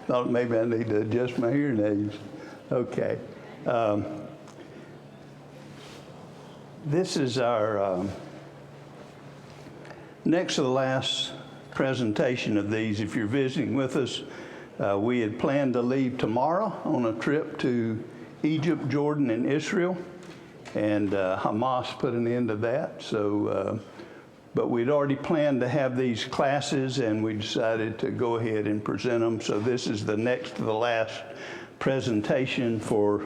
Thought maybe I need to adjust my hearing aids. Okay. This is our next to the last presentation of these. If you're visiting with us, we had planned to leave tomorrow on a trip to Egypt, Jordan, and Israel, and Hamas put an end to that. So, but we'd already planned to have these classes, and we decided to go ahead and present them. So this is the next to the last presentation for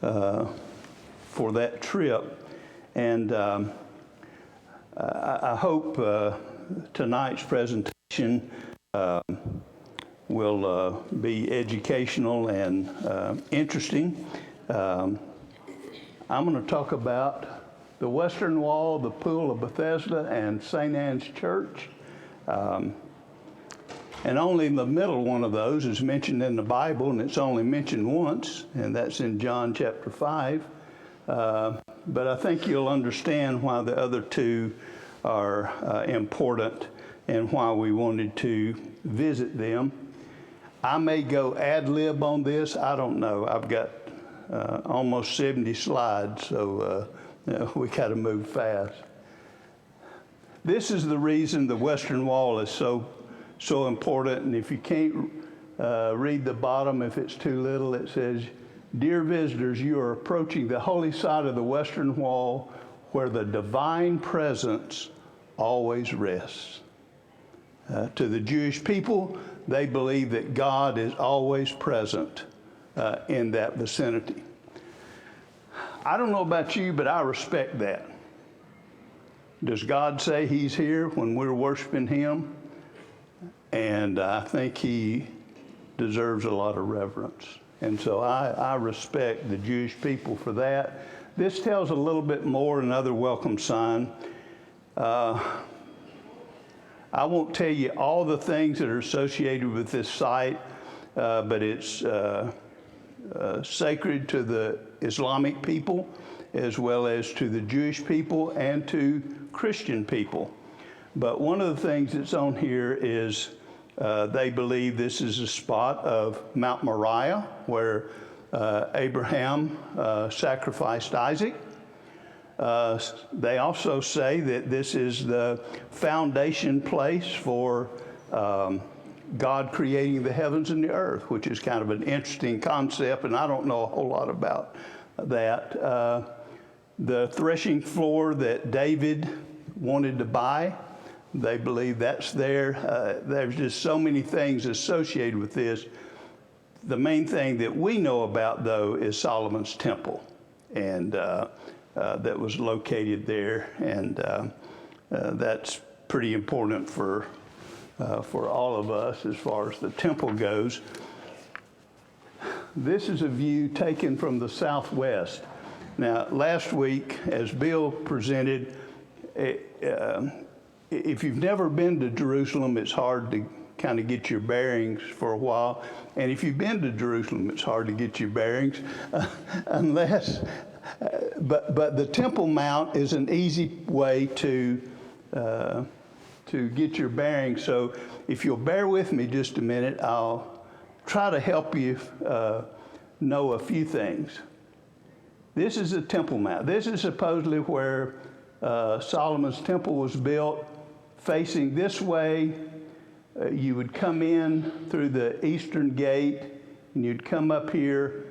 that trip, and I hope tonight's presentation will be educational and interesting. I'm going to talk about the Western Wall, the Pool of Bethesda, and St. Anne's Church. And only the middle one of those is mentioned in the Bible, and it's only mentioned once, and that's in John chapter 5. But I think you'll understand why the other two are important and why we wanted to visit them. I may go ad lib on this. I don't know. I've got almost 70 slides, so we got to move fast. This is the reason the Western Wall is so important. And if you can't read the bottom, if it's too little, it says, "Dear visitors, you are approaching the holy side of the Western Wall where the divine presence always rests." To the Jewish people, they believe that God is always present in that vicinity. I don't know about you, but I respect that. Does God say He's here when we're worshiping Him? And I think He deserves a lot of reverence. And so I respect the Jewish people for that. This tells a little bit more, another welcome sign. I won't tell you all the things that are associated with this site, but it's sacred to the Islamic people, as well as to the Jewish people and to Christian people. But one of the things that's on here is they believe this is a spot of Mount Moriah, where Abraham sacrificed Isaac. They also say that this is the foundation place for God creating the heavens and the earth, which is kind of an interesting concept, and I don't know a whole lot about that. The threshing floor that David wanted to buy, they believe that's there. There's just so many things associated with this. The main thing that we know about, though, is Solomon's temple, and that was located there, and that's pretty important for all of us as far as the temple goes. This is a view taken from the southwest. Now, last week, as Bill presented, if you've never been to Jerusalem, it's hard to kind of get your bearings for a while. And if you've been to Jerusalem, it's hard to get your bearings unless, but the Temple Mount is an easy way to get your bearings. So if you'll bear with me just a minute, I'll try to help you know a few things. This is the Temple Mount. This is supposedly where Solomon's temple was built. Facing this way, you would come in through the eastern gate, and you'd come up here,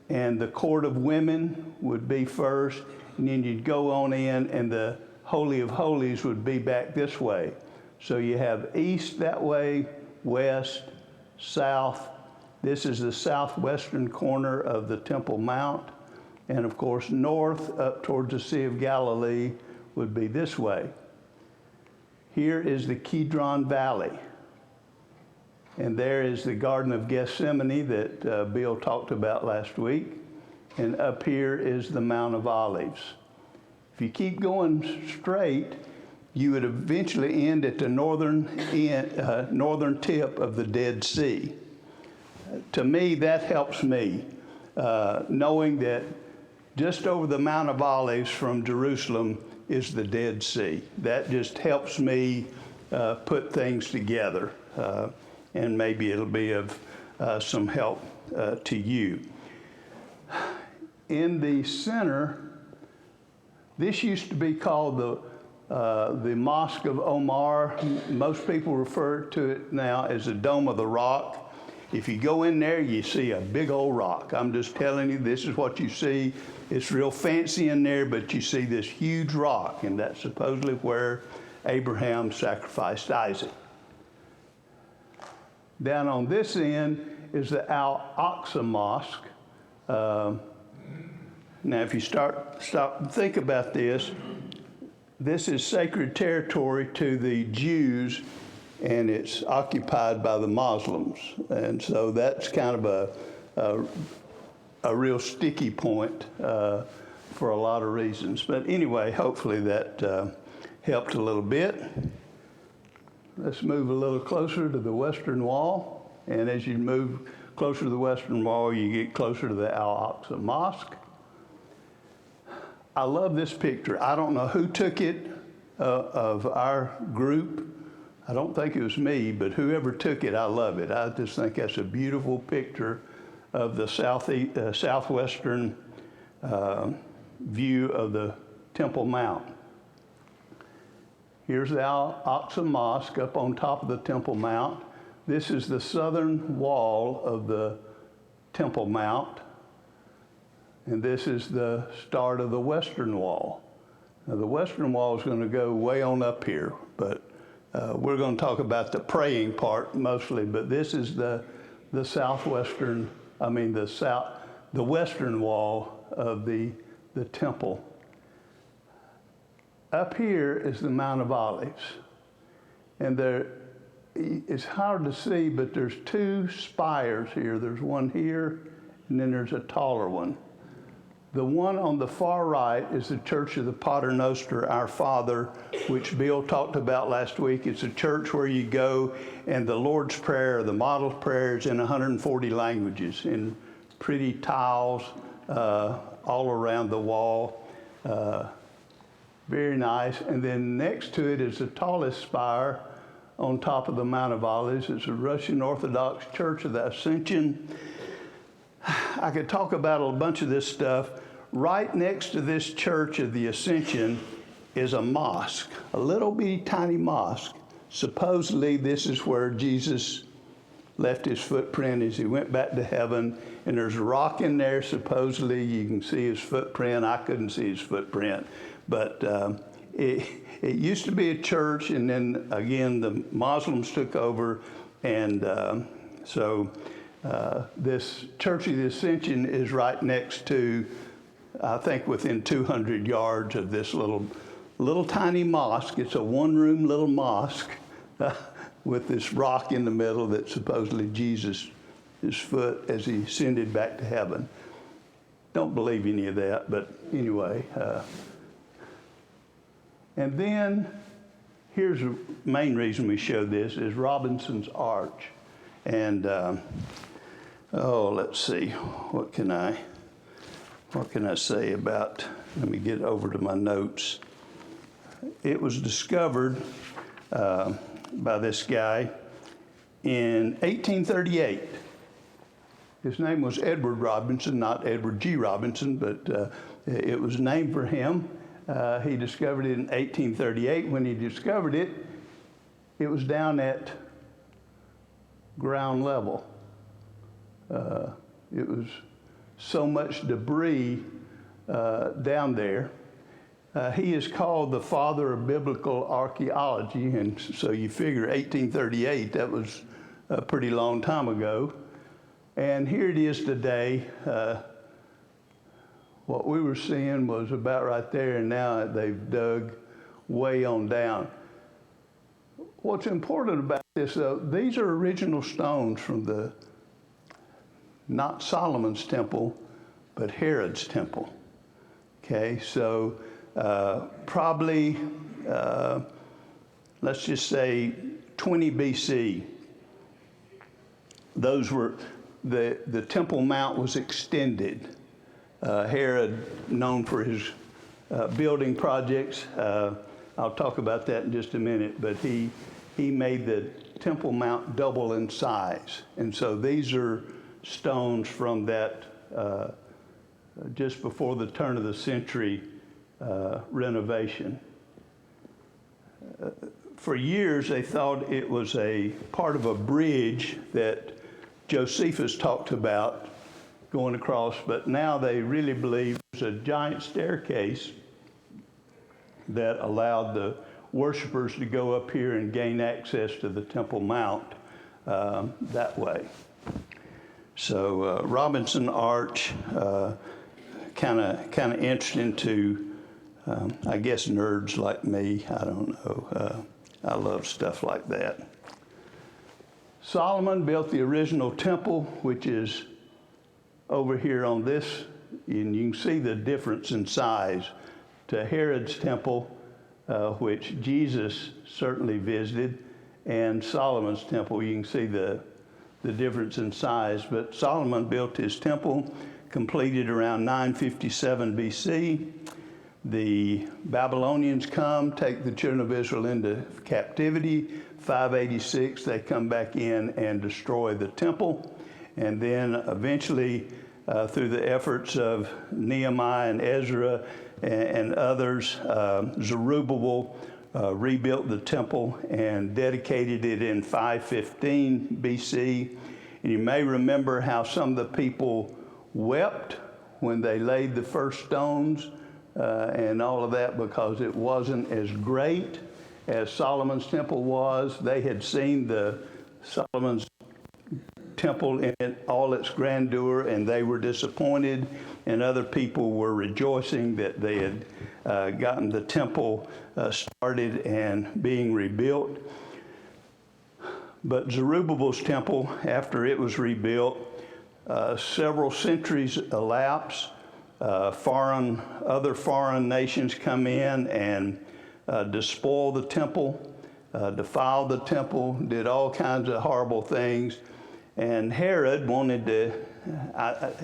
and the court of women would be first, and then you'd go on in, and the Holy of Holies would be back this way. So you have east that way, west, south. This is the southwestern corner of the Temple Mount. And of course, north up towards the Sea of Galilee would be this way. Here is the Kidron Valley. And there is the Garden of Gethsemane that Bill talked about last week. And up here is the Mount of Olives. If you keep going straight, you would eventually end at the northern tip of the Dead Sea. To me, that helps me, knowing that just over the Mount of Olives from Jerusalem is the Dead Sea. That just helps me put things together. and maybe it'll be of some help to you. In the center, this used to be called the Mosque of Omar. Most people refer to it now as the Dome of the Rock. If you go in there, you see a big old rock. I'm just telling you, this is what you see. It's real fancy in there, but you see this huge rock, and that's supposedly where Abraham sacrificed Isaac. Down on this end is the Al-Aqsa Mosque. Now, if you stop and think about this, this is sacred territory to the Jews, and it's occupied by the Muslims. And so that's kind of a real sticky point for a lot of reasons. But anyway, hopefully that helped a little bit. Let's move a little closer to the Western Wall. And as you move closer to the Western Wall, you get closer to the Al-Aqsa Mosque. I love this picture. I don't know who took it of our group. I don't think it was me, but whoever took it, I love it. I just think that's a beautiful picture of the southwestern view of the Temple Mount. Here's the Al-Aqsa Mosque up on top of the Temple Mount. This is the southern wall of the Temple Mount, and this is the start of the Western Wall. Now, the Western Wall is going to go way on up here, but we're going to talk about the praying part mostly, but this is the western wall of the temple. Up here is the Mount of Olives, and it's hard to see, but there's two spires here. There's one here, and then there's a taller one. The one on the far right is the Church of the Pater Noster, Our Father, which Bill talked about last week. It's a church where you go, and the Lord's Prayer, the model prayer, is in 140 languages, in pretty tiles all around the wall. Very nice. And then next to it is the tallest spire on top of the Mount of Olives. It's a Russian Orthodox Church of the Ascension. I could talk about a bunch of this stuff. Right next to this Church of the Ascension is a mosque, a little bitty tiny mosque. Supposedly this is where Jesus left his footprint as he went back to heaven, and there's a rock in there. Supposedly you can see his footprint. I couldn't see his footprint, but it used to be a church, and then again the Muslims took over, and so this Church of the Ascension is right next to, I think, within 200 yards of this little tiny mosque. It's a one-room little mosque with this rock in the middle that supposedly Jesus, his foot as he ascended back to heaven. Don't believe any of that, but anyway. And then here's the main reason we show this is Robinson's Arch. And let's see, what can I say about, let me get over to my notes. It was discovered by this guy in 1838. His name was Edward Robinson, not Edward G. Robinson, but it was named for him. He discovered it in 1838. When he discovered it, it was down at ground level. It was so much debris down there. He is called the father of biblical archaeology, and so you figure 1838, that was a pretty long time ago. And here it is today. What we were seeing was about right there, and now they've dug way on down. What's important about this, though, these are original stones from not Solomon's temple, but Herod's temple. Okay, so probably, let's just say 20 BC. Those were, the Temple Mount was extended. Herod, known for his building projects, I'll talk about that in just a minute, but he made the Temple Mount double in size. And so these are stones from that just before the turn of the century renovation. For years, they thought it was a part of a bridge that Josephus talked about going across, but now they really believe it's a giant staircase that allowed the worshipers to go up here and gain access to the Temple Mount that way. So Robinson Arch, kind of interesting to, I guess, nerds like me. I don't know. I love stuff like that. Solomon built the original temple, which is over here on this, and you can see the difference in size to Herod's temple, which Jesus certainly visited, and Solomon's temple. You can see the difference in size. But Solomon built his temple, completed around 957 BC. The Babylonians come, take the children of Israel into captivity. 586, they come back in and destroy the temple. And then eventually, through the efforts of Nehemiah and Ezra and others, Zerubbabel rebuilt the temple and dedicated it in 515 BC. And you may remember how some of the people wept when they laid the first stones and all of that, because it wasn't as great as Solomon's temple was. They had seen the Solomon's temple in all its grandeur, and they were disappointed, and other people were rejoicing that they had gotten the temple started and being rebuilt. But Zerubbabel's temple, after it was rebuilt, several centuries elapsed. Other foreign nations come in and despoil the temple, defile the temple, did all kinds of horrible things. And Herod wanted to,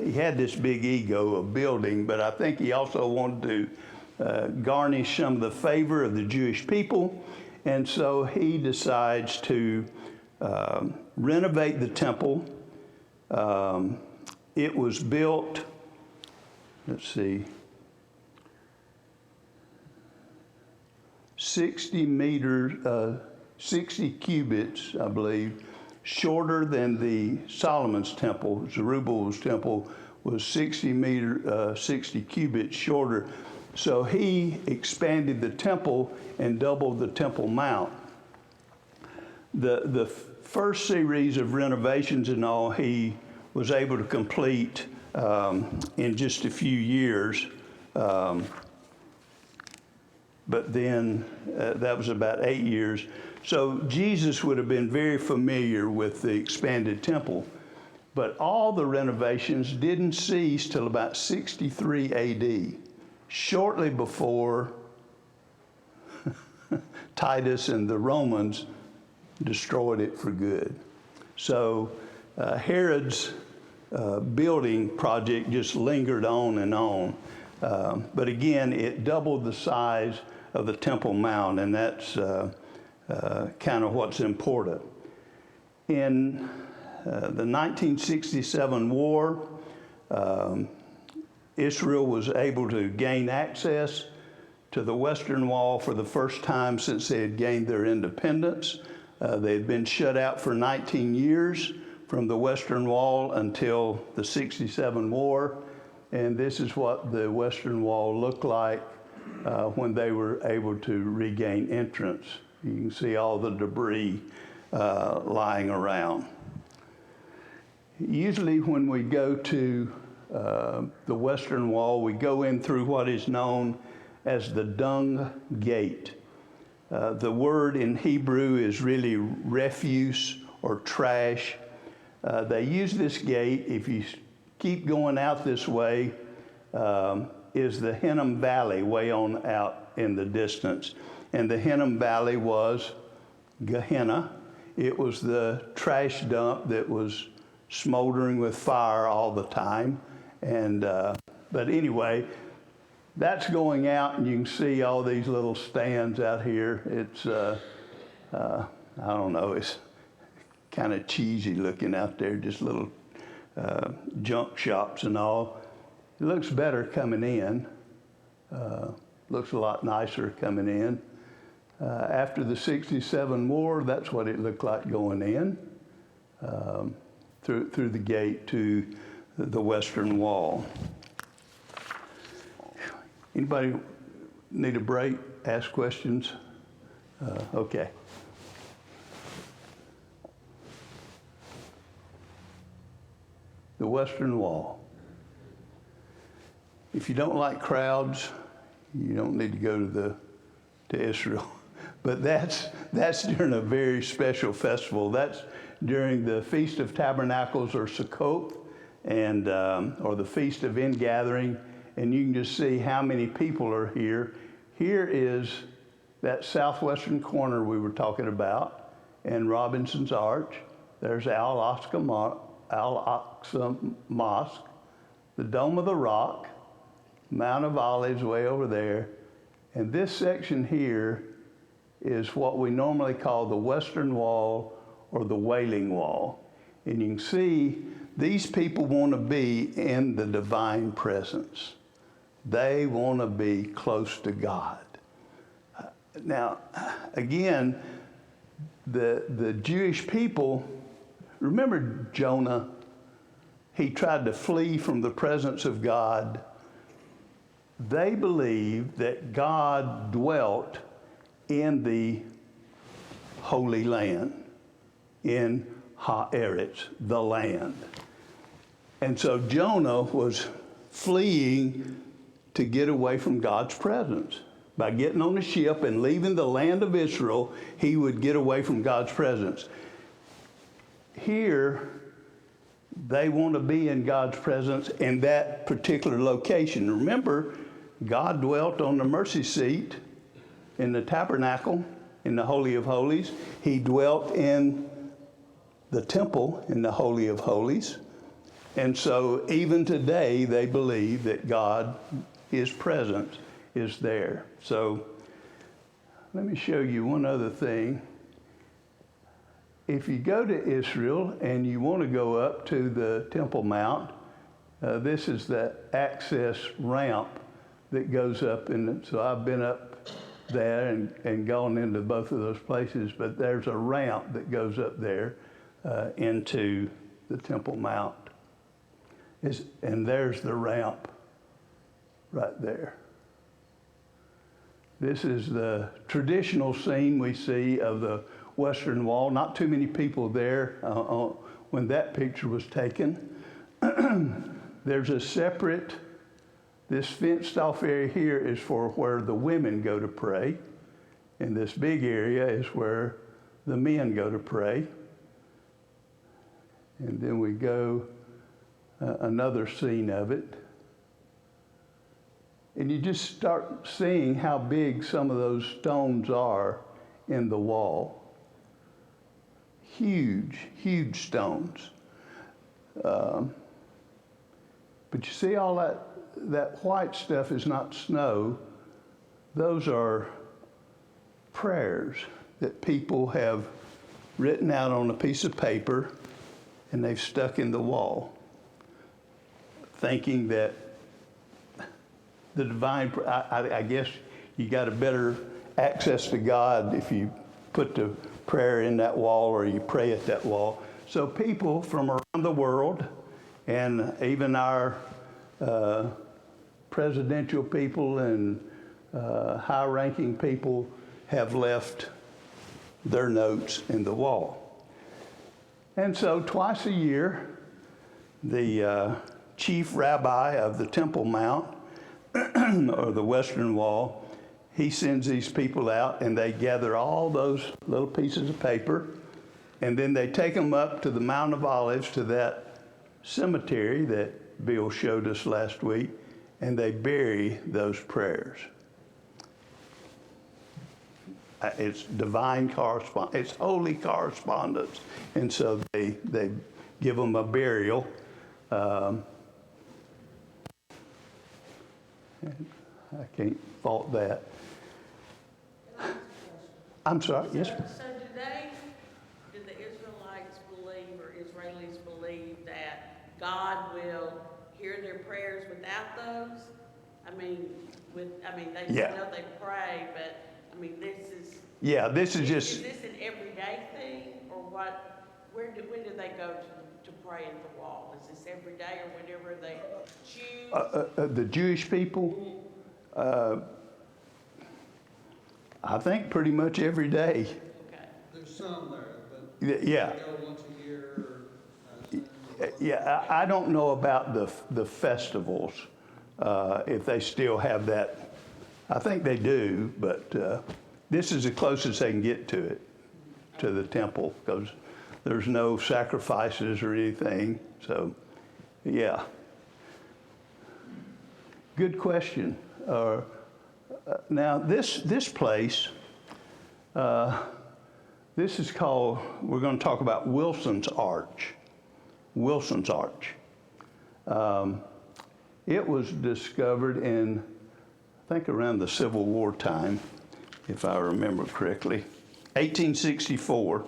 he had this big ego of building, but I think he also wanted to garnish some of the favor of the Jewish people. And so he decides to renovate the temple. It was built, let's see, 60 cubits, I believe, shorter than the Solomon's temple. Zerubbabel's temple was 60 cubits shorter. So he expanded the temple and doubled the Temple Mount. The first series of renovations and all, he was able to complete in just a few years. But then that was about 8 years. So Jesus would have been very familiar with the expanded temple. But all the renovations didn't cease till about 63 AD, shortly before Titus and the Romans destroyed it for good. So Herod's building project just lingered on and on. But again, it doubled the size of the Temple Mount, and that's kind of what's important. In the 1967 war, Israel was able to gain access to the Western Wall for the first time since they had gained their independence. They had been shut out for 19 years from the Western Wall until the 67 war. And this is what the Western Wall looked like when they were able to regain entrance. You can see all the debris lying around. Usually when we go to the Western Wall, we go in through what is known as the Dung Gate. The word in Hebrew is really refuse or trash. They use this gate, if you keep going out this way, is the Hinnom Valley way on out in the distance. And the Hinnom Valley was Gehenna. It was the trash dump that was smoldering with fire all the time. And but anyway, that's going out, and you can see all these little stands out here. It's I don't know, kind of cheesy looking out there, just little junk shops and all. It looks better coming in. Looks a lot nicer coming in. After the '67 war, that's what it looked like going in, through the gate to the Western Wall. Anybody need a break? Ask questions? Okay. The Western Wall. If you don't like crowds, you don't need to go to Israel. But that's during a very special festival. That's during the Feast of Tabernacles or Sukkot, and or the Feast of Ingathering, and you can just see how many people are here. Here is that southwestern corner we were talking about, and Robinson's Arch. There's Al-Aqsa Mosque, the Dome of the Rock, Mount of Olives way over there, and this section here is what we normally call the Western Wall or the Wailing Wall. And you can see these people want to be in the divine presence. They want to be close to God. Now, again, the Jewish people, remember Jonah? He tried to flee from the presence of God. They believed that God dwelt in the Holy Land, in Haaretz, the land. And so Jonah was fleeing to get away from God's presence. By getting on a ship and leaving the land of Israel, he would get away from God's presence. Here, they want to be in God's presence in that particular location. Remember, God dwelt on the mercy seat in the tabernacle, in the Holy of Holies. He dwelt in the temple, in the Holy of Holies. And so even today, they believe that God, his presence, is there. So let me show you one other thing. If you go to Israel and you want to go up to the Temple Mount, this is that access ramp that goes up. And so I've been up there and gone into both of those places, but there's a ramp that goes up there into the Temple Mount. And there's the ramp right there. This is the traditional scene we see of the Western Wall. Not too many people there when that picture was taken. There's a separate, this fenced off area here is for where the women go to pray. And this big area is where the men go to pray. And then we go another scene of it. And you just start seeing how big some of those stones are in the wall. Huge, huge stones. But you see all that white stuff is not snow. Those are prayers that people have written out on a piece of paper and they've stuck in the wall, thinking that the divine, I guess you got a better access to God if you put the prayer in that wall or you pray at that wall. So people from around the world, and even our presidential people and high-ranking people have left their notes in the wall. And so twice a year, the chief rabbi of the Temple Mount, or the Western Wall, he sends these people out and they gather all those little pieces of paper, and then they take them up to the Mount of Olives, to that cemetery that Bill showed us last week, and they bury those prayers. It's divine correspondence. It's holy correspondence. And so they give them a burial. I can't fault that. I'm sorry, yes? So do the Israelites God will hear their prayers without those? They Yeah. know they pray, but, this is. Yeah, this is Is just, this an everyday thing, or what, when do they go to pray at the wall? Is this every day or whenever they choose? the Jewish people, I think pretty much every day. Okay. There's some there, but Yeah. they go once a year. Yeah, I don't know about the festivals, if they still have that. I think they do, but this is the closest they can get to it, to the temple, because there's no sacrifices or anything. So, yeah. Good question. Now, this place, this is called, we're going to talk about Wilson's Arch. Wilson's Arch. It was discovered in, I think, around the Civil War time, if I remember correctly, 1864.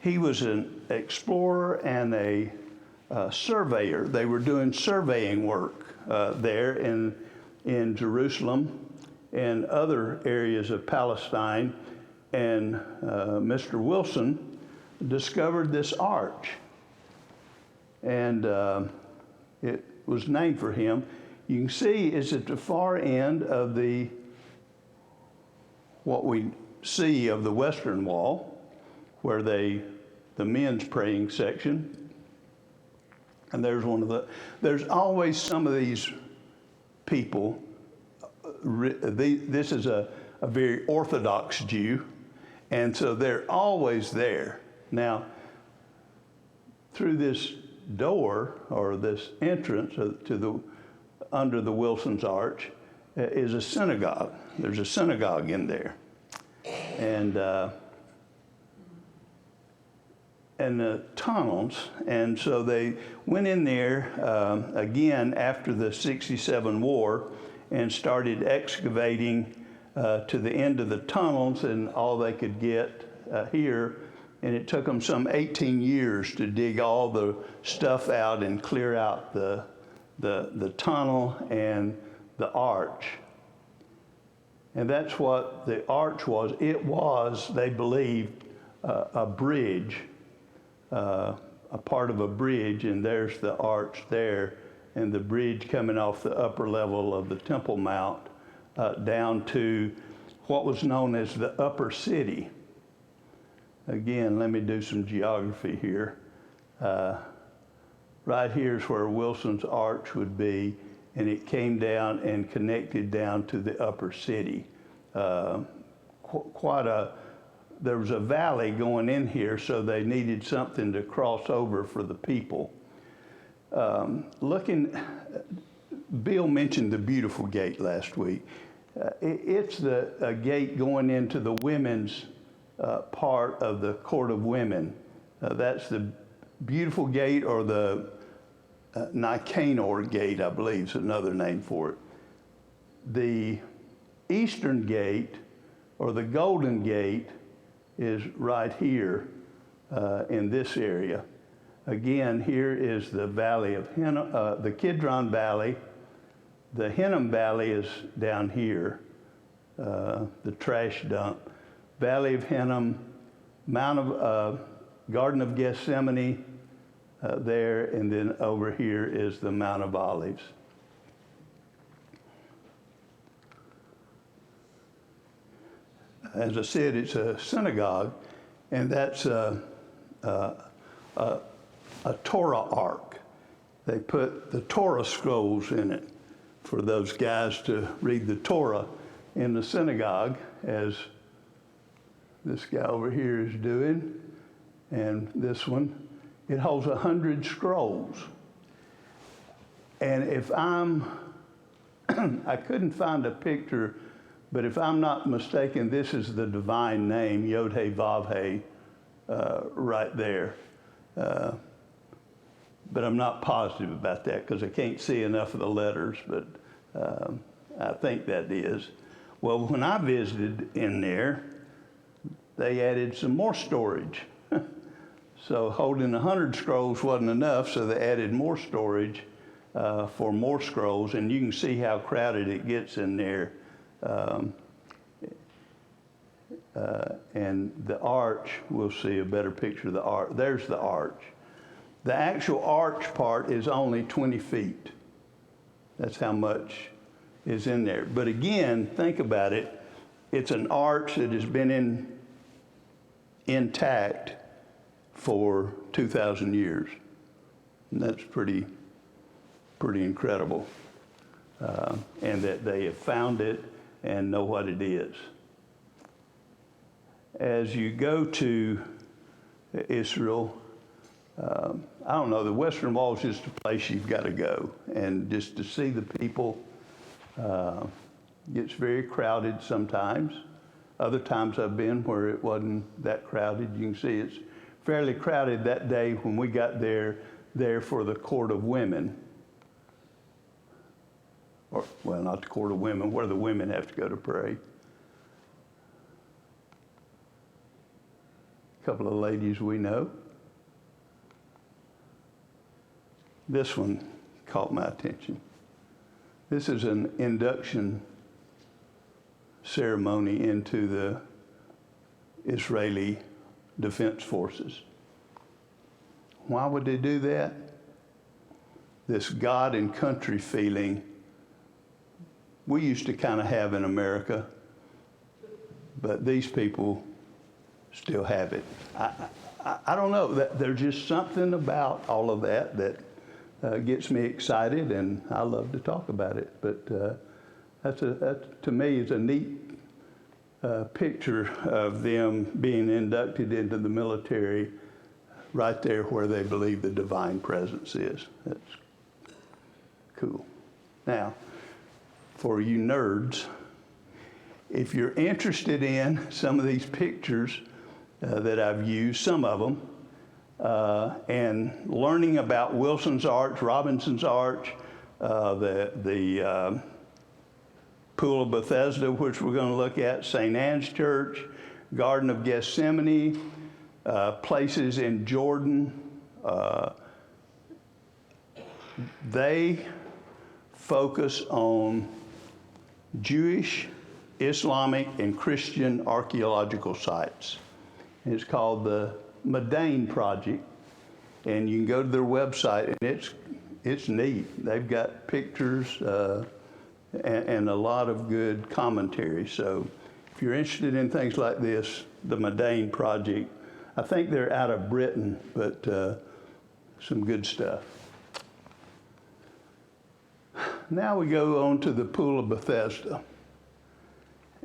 He was an explorer and a surveyor. They were doing surveying work there in Jerusalem and other areas of Palestine. And Mr. Wilson discovered this arch. And it was named for him. You can see it's at the far end of what we see of the Western Wall, where the men's praying section. And there's always some of these people. This is a very Orthodox Jew, and so they're always there. Now, through this door, or this entrance under the Wilson's Arch, is a synagogue. There's a synagogue in there. And the tunnels, and so they went in there again after the '67 war and started excavating to the end of the tunnels and all they could get here. And it took them some 18 years to dig all the stuff out and clear out the tunnel and the arch. And that's what the arch was. It was, they believed, a bridge, a part of a bridge, and there's the arch there, and the bridge coming off the upper level of the Temple Mount down to what was known as the Upper City. Again, let me do some geography here. Right here is where Wilson's Arch would be, and it came down and connected down to the Upper City. There was a valley going in here, so they needed something to cross over for the people. Bill mentioned the beautiful gate last week. It's a gate going into the women's part of the Court of Women. That's the beautiful gate, or the Nicanor gate, I believe is another name for it. The eastern gate, or the Golden Gate, is right here in this area. Again, here is the Valley of Hinnom, the Kidron Valley. The Hinnom Valley is down here, the trash dump. Valley of Hinnom, Garden of Gethsemane there, and then over here is the Mount of Olives. As I said, it's a synagogue, and that's a Torah ark. They put the Torah scrolls in it for those guys to read the Torah in the synagogue, as this guy over here is doing, and this one. It holds 100 scrolls. And if I couldn't find a picture, but if I'm not mistaken, this is the divine name, Yod He Vav He, right there. But I'm not positive about that because I can't see enough of the letters, but I think that is. Well, when I visited in there, they added some more storage. So holding 100 scrolls wasn't enough, so they added more storage for more scrolls, and you can see how crowded it gets in there. And the arch, we'll see a better picture of the arch. There's the arch. The actual arch part is only 20 feet. That's how much is in there. But again, think about it. It's an arch that has been intact for 2,000 years. And that's pretty incredible. And that they have found it and know what it is. As you go to Israel, I don't know, the Western Wall is just a place you've got to go. And just to see the people, gets very crowded sometimes. Other times I've been where it wasn't that crowded. You can see it's fairly crowded that day when we got there for the Court of Women. Or, well, not the Court of Women, where the women have to go to pray. A couple of ladies we know. This one caught my attention. This is an induction ceremony into the Israeli Defense Forces. Why would they do that? This God and country feeling we used to kind of have in America, but these people still have it. I don't know, there's just something about all of that gets me excited, and I love to talk about it. But that to me is a neat picture of them being inducted into the military right there where they believe the divine presence is. That's cool. Now, for you nerds, if you're interested in some of these pictures that I've used, some of them, and learning about Wilson's Arch, Robinson's Arch, the Pool of Bethesda, which we're going to look at, St. Anne's Church, Garden of Gethsemane, places in Jordan, they focus on Jewish, Islamic, and Christian archaeological sites. It's called the Madain Project, and you can go to their website, and it's neat. They've got pictures and a lot of good commentary. So if you're interested in things like this, the Madain Project, I think they're out of Britain, but some good stuff. Now we go on to the Pool of Bethesda.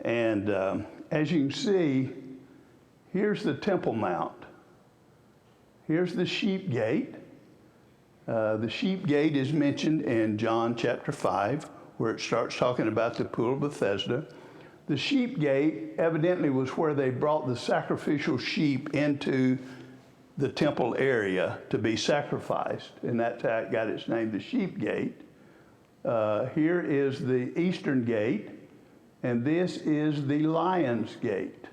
And as you can see, here's the Temple Mount. Here's the Sheep Gate. The Sheep Gate is mentioned in John chapter 5, where it starts talking about the Pool of Bethesda. The Sheep Gate evidently was where they brought the sacrificial sheep into the temple area to be sacrificed, and that's how it got its name, the Sheep Gate. Here is the Eastern Gate, and this is the Lion's Gate.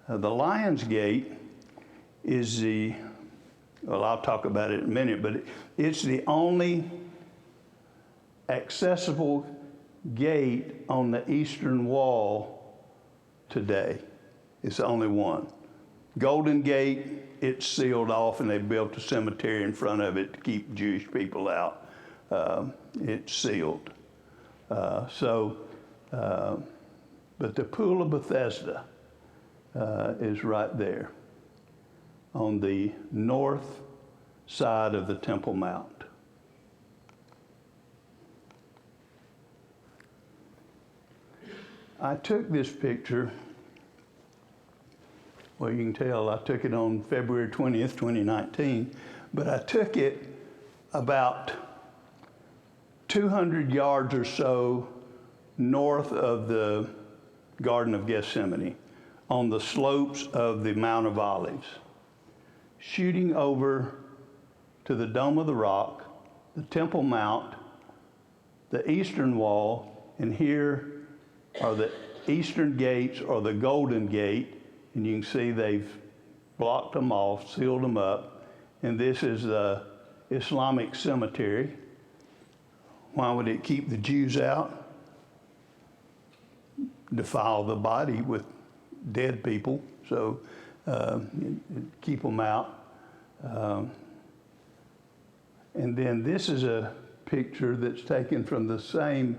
The Lion's Gate is well, I'll talk about it in a minute, but it's the only accessible gate on the eastern wall today. It's the only one. Golden Gate, it's sealed off, and they built a cemetery in front of it to keep Jewish people out. It's sealed. But the Pool of Bethesda is right there on the north side of the Temple Mount. I took this picture, well, you can tell I took it on February 20th, 2019, but I took it about 200 yards or so north of the Garden of Gethsemane on the slopes of the Mount of Olives, shooting over to the Dome of the Rock, the Temple Mount, the Eastern Wall, and here are the Eastern Gates or the Golden Gate, and you can see they've blocked them off, sealed them up, and this is the Islamic cemetery. Why would it keep the Jews out? Defile the body with dead people, so keep them out. And then this is a picture that's taken from the same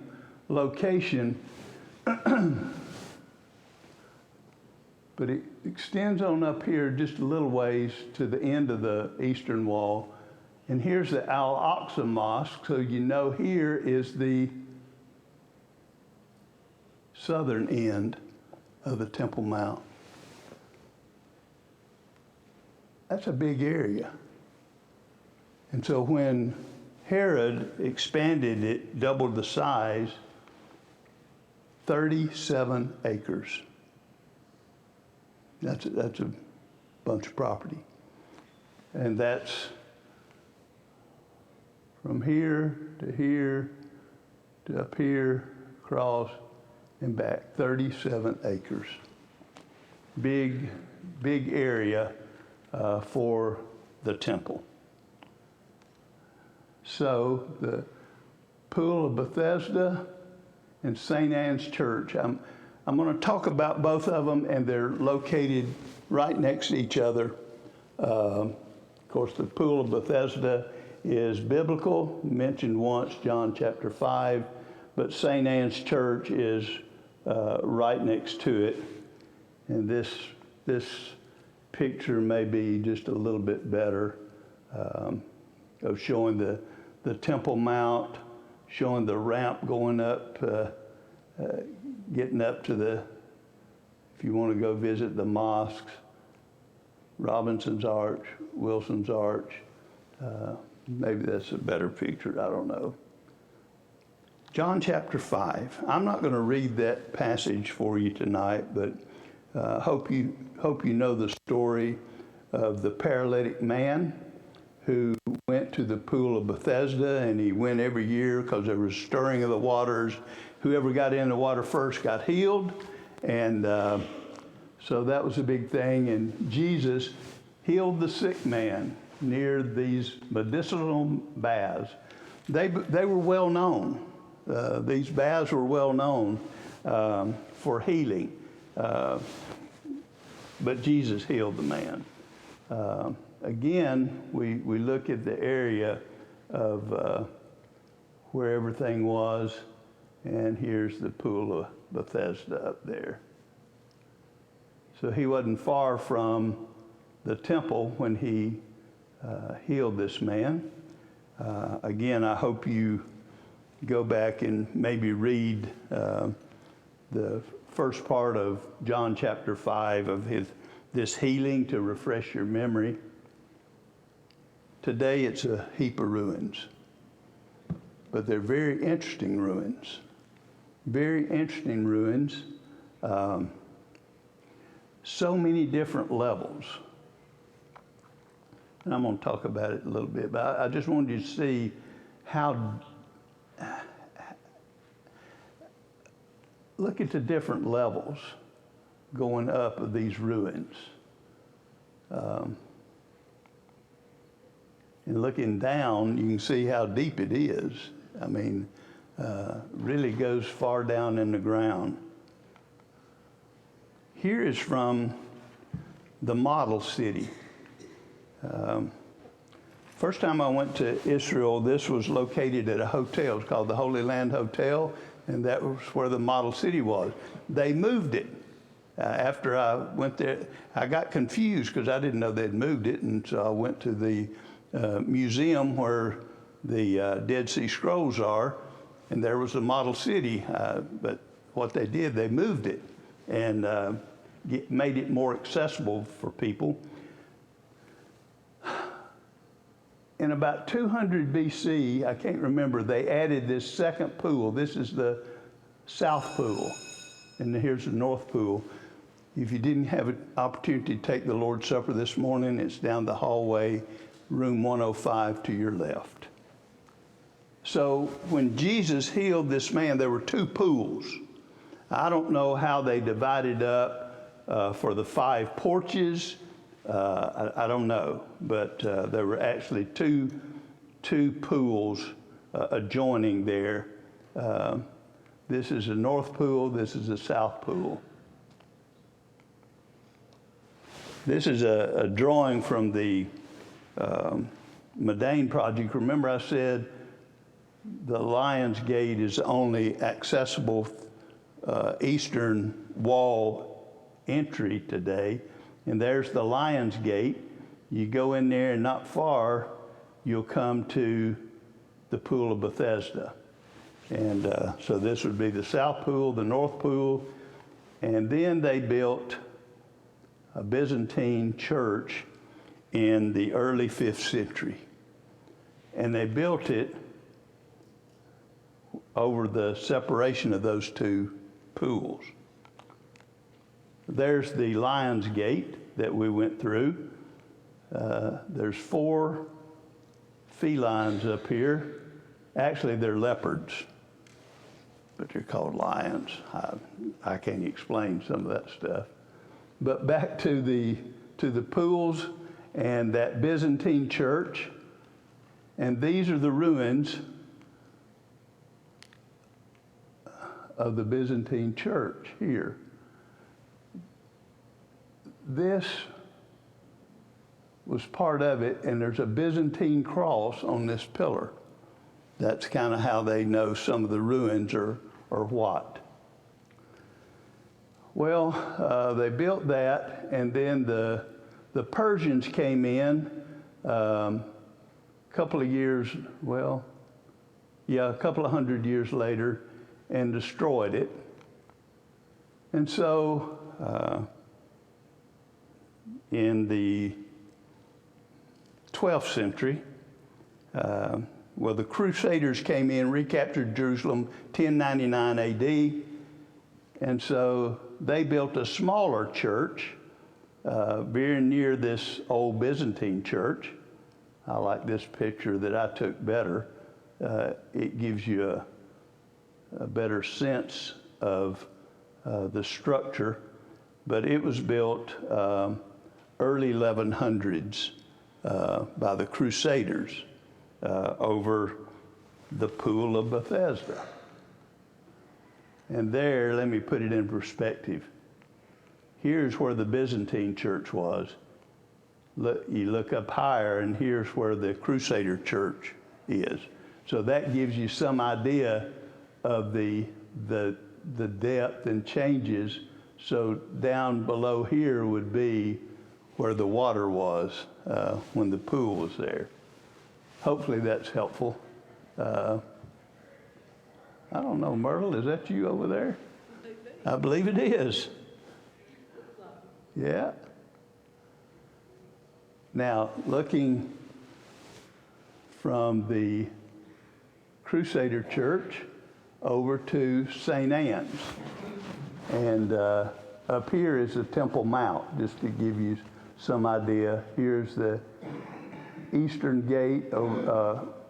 location, but it extends on up here just a little ways to the end of the eastern wall. And here's the Al-Aqsa Mosque, so you know here is the southern end of the Temple Mount. That's a big area. And so when Herod expanded it, doubled the size, 37 acres. That's a bunch of property. And that's from here to up here, across and back, 37 acres. Big area for the temple. So the Pool of Bethesda and St. Anne's Church. I'm going to talk about both of them, and they're located right next to each other. Of course, the Pool of Bethesda is biblical, mentioned once, John chapter 5, but St. Anne's Church is right next to it. And this picture may be just a little bit better of showing the Temple Mount, showing the ramp going up, getting up to if you want to go visit the mosques, Robinson's Arch, Wilson's Arch. Maybe that's a better picture, I don't know. John chapter 5. I'm not going to read that passage for you tonight, but hope you know the story of the paralytic man who went to the Pool of Bethesda, and he went every year because there was stirring of the waters. Whoever got in the water first got healed, and so that was a big thing. And Jesus healed the sick man near these medicinal baths. They were well known. These baths were well known for healing, but Jesus healed the man. Again, we look at the area of where everything was, and here's the Pool of Bethesda up there. So he wasn't far from the temple when he healed this man. Again, I hope you go back and maybe read the first part of John chapter 5 of this healing to refresh your memory. Today it's a heap of ruins, but they're very interesting ruins. Very interesting ruins. So many different levels. And I'm going to talk about it a little bit, but I just wanted you to see how, look at the different levels going up of these ruins. And looking down, you can see how deep it is. I mean, really goes far down in the ground. Here is from the model city. First time I went to Israel, this was located at a hotel. It's called the Holy Land Hotel, and that was where the model city was. They moved it. After I went there, I got confused because I didn't know they'd moved it, and so I went to the museum where the Dead Sea Scrolls are, and there was the model city. But what they did, they moved it and made it more accessible for people. In about 200 BC, I can't remember, they added this second pool. This is the South Pool, and here's the North Pool. If you didn't have an opportunity to take the Lord's Supper this morning, it's down the hallway, room 105 to your left. So when Jesus healed this man, there were two pools. I don't know how they divided up for the 5 porches I don't know, but there were actually two pools adjoining there. This is the north pool, this is the south pool. This is a drawing from the Medane project. Remember I said the Lions Gate is only accessible eastern wall entry today. And there's the Lions Gate. You go in there and not far, you'll come to the Pool of Bethesda. And so this would be the south pool, the north pool. And then they built a Byzantine church in the early 5th century. And they built it over the separation of those two pools. There's the Lions Gate that we went through. There's 4 felines up here. Actually, they're leopards, but they're called lions. I can't explain some of that stuff. But back to the pools and that Byzantine church. And these are the ruins of the Byzantine church here. This was part of it, and there's a Byzantine cross on this pillar. That's kind of how they know some of the ruins are what. Well, they built that, and then the Persians came in a couple of years, a couple of hundred years later, and destroyed it. And so, in the 12th century, the Crusaders came in, recaptured Jerusalem, 1099 AD, and so they built a smaller church very near this old Byzantine church. I like this picture that I took better. It gives you a better sense of the structure, but it was built early 1100s by the Crusaders over the Pool of Bethesda. And there, let me put it in perspective. Here's where the Byzantine church was. You look up higher, and here's where the Crusader church is. So that gives you some idea of the depth and changes. So down below here would be where the water was when the pool was there. Hopefully that's helpful. I don't know, Myrtle, is that you over there? I believe it is. Yeah. Now, looking from the Crusader Church over to St. Anne's. And up here is the Temple Mount, just to give you some idea. Here's the eastern gate,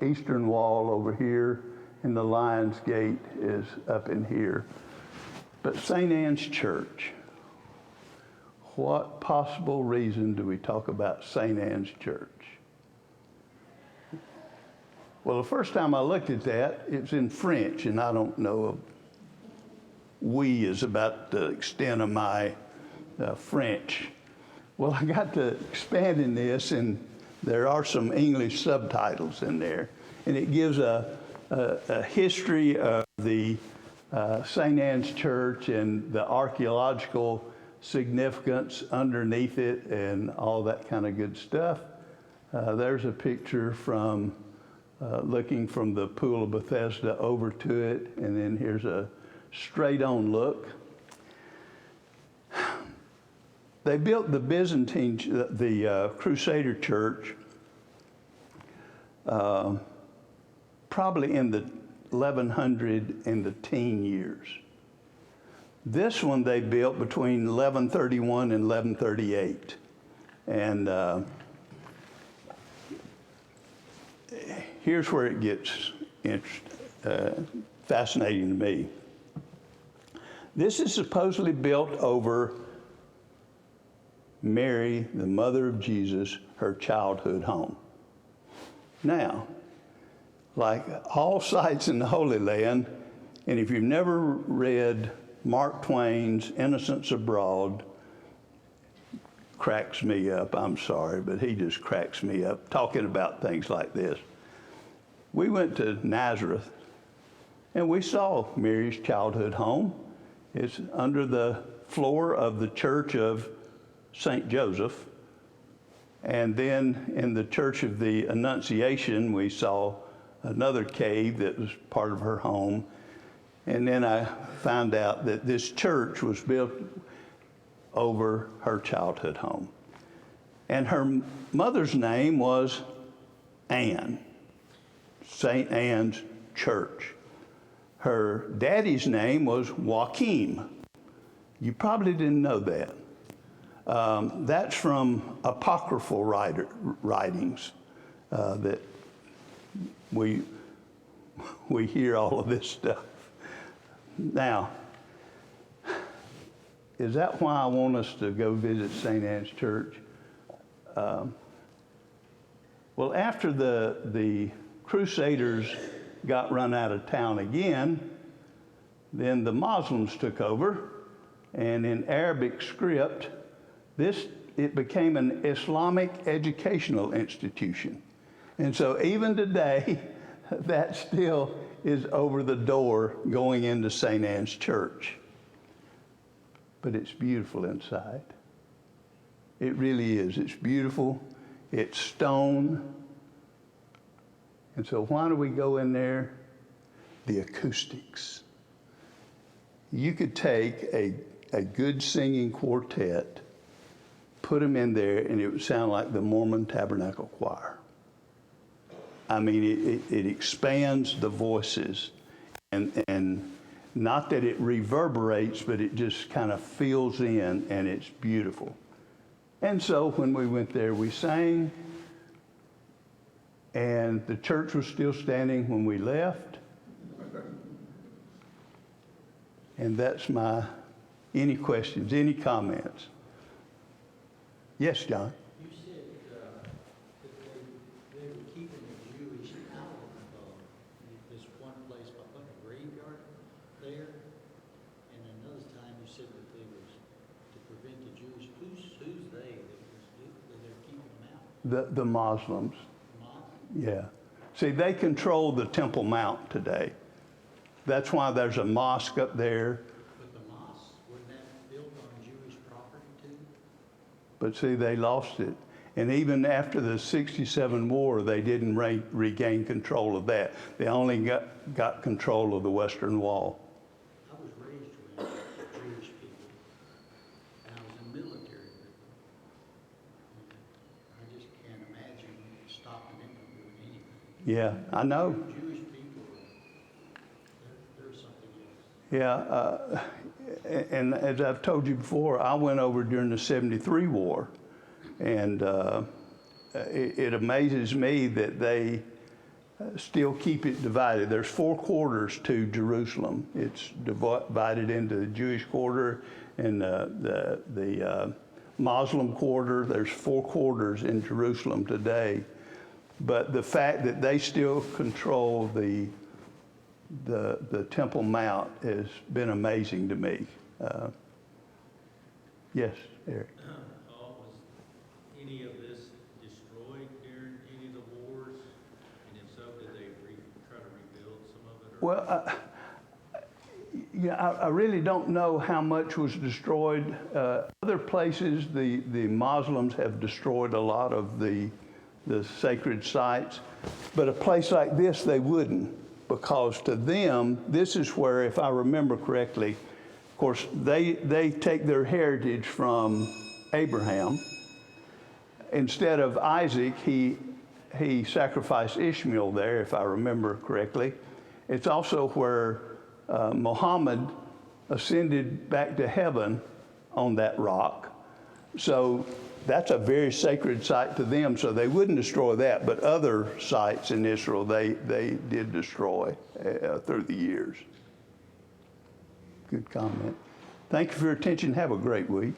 eastern wall over here, and the Lions Gate is up in here. But St. Anne's Church, what possible reason do we talk about St. Anne's Church? Well, the first time I looked at that, it was in French, and I don't know, oui is about the extent of my French. Well, I got to expanding this, and there are some English subtitles in there, and it gives a history of the St. Anne's Church and the archaeological significance underneath it and all that kind of good stuff. There's a picture from looking from the Pool of Bethesda over to it, and then here's a straight-on look. They built the Byzantine, the Crusader Church, probably in the 1100 and the teen years. This one they built between 1131 and 1138. And here's where it gets fascinating to me. This is supposedly built over Mary, the mother of Jesus, her childhood home. Now, like all sites in the Holy Land, and if you've never read Mark Twain's Innocents Abroad, cracks me up, I'm sorry, but he just cracks me up talking about things like this. We went to Nazareth and we saw Mary's childhood home. It's under the floor of the Church of St. Joseph. And then in the Church of the Annunciation, we saw another cave that was part of her home. And then I found out that this church was built over her childhood home. And her mother's name was Anne, St. Anne's Church. Her daddy's name was Joachim. You probably didn't know that. That's from apocryphal writings that we hear all of this stuff. Now, is that why I want us to go visit St. Anne's Church? Well, after the Crusaders got run out of town again, then the Muslims took over, and in Arabic script, it became an Islamic educational institution. And so even today, that still is over the door going into St. Anne's Church. But it's beautiful inside. It really is. It's beautiful. It's stone. And so why do we go in there? The acoustics. You could take a good singing quartet, put them in there, and it would sound like the Mormon Tabernacle Choir. I mean, it expands the voices, and not that it reverberates, but it just kind of fills in, and it's beautiful. And so when we went there, we sang, and the church was still standing when we left. And that's any questions, any comments? Yes, John? You said that they were keeping the Jewish out of this one place by putting a graveyard there. And another time you said that they was to prevent the Jewish. Who's they that they're keeping them out? The Muslims. Muslims? Yeah. See, they control the Temple Mount today. That's why there's a mosque up there. But the mosque, wasn't that built on Jewish property too? But see, they lost it. And even after the 67 war, they didn't regain control of that. They only got control of the Western Wall. I was raised with Jewish people, and I was in military with them. I just can't imagine stopping them from doing anything. Yeah, I know. Jewish people, they're something else. Yeah, and as I've told you before, I went over during the 73 war, and it amazes me that they still keep it divided. There's 4 quarters to Jerusalem. It's divided into the Jewish quarter and the Muslim quarter. There's 4 quarters in Jerusalem today. But the fact that they still control the Temple Mount has been amazing to me. Yes, Eric. Was any of this destroyed during any of the wars? And if so, did they try to rebuild some of it? Well, I really don't know how much was destroyed. Other places, the Muslims have destroyed a lot of the sacred sites, but a place like this, they wouldn't, because to them, this is where, if I remember correctly, of course, they take their heritage from Abraham. Instead of Isaac, he sacrificed Ishmael there, if I remember correctly. It's also where Muhammad ascended back to heaven on that rock. So that's a very sacred site to them, so they wouldn't destroy that. But other sites in Israel, they did destroy through the years. Good comment. Thank you for your attention. Have a great week.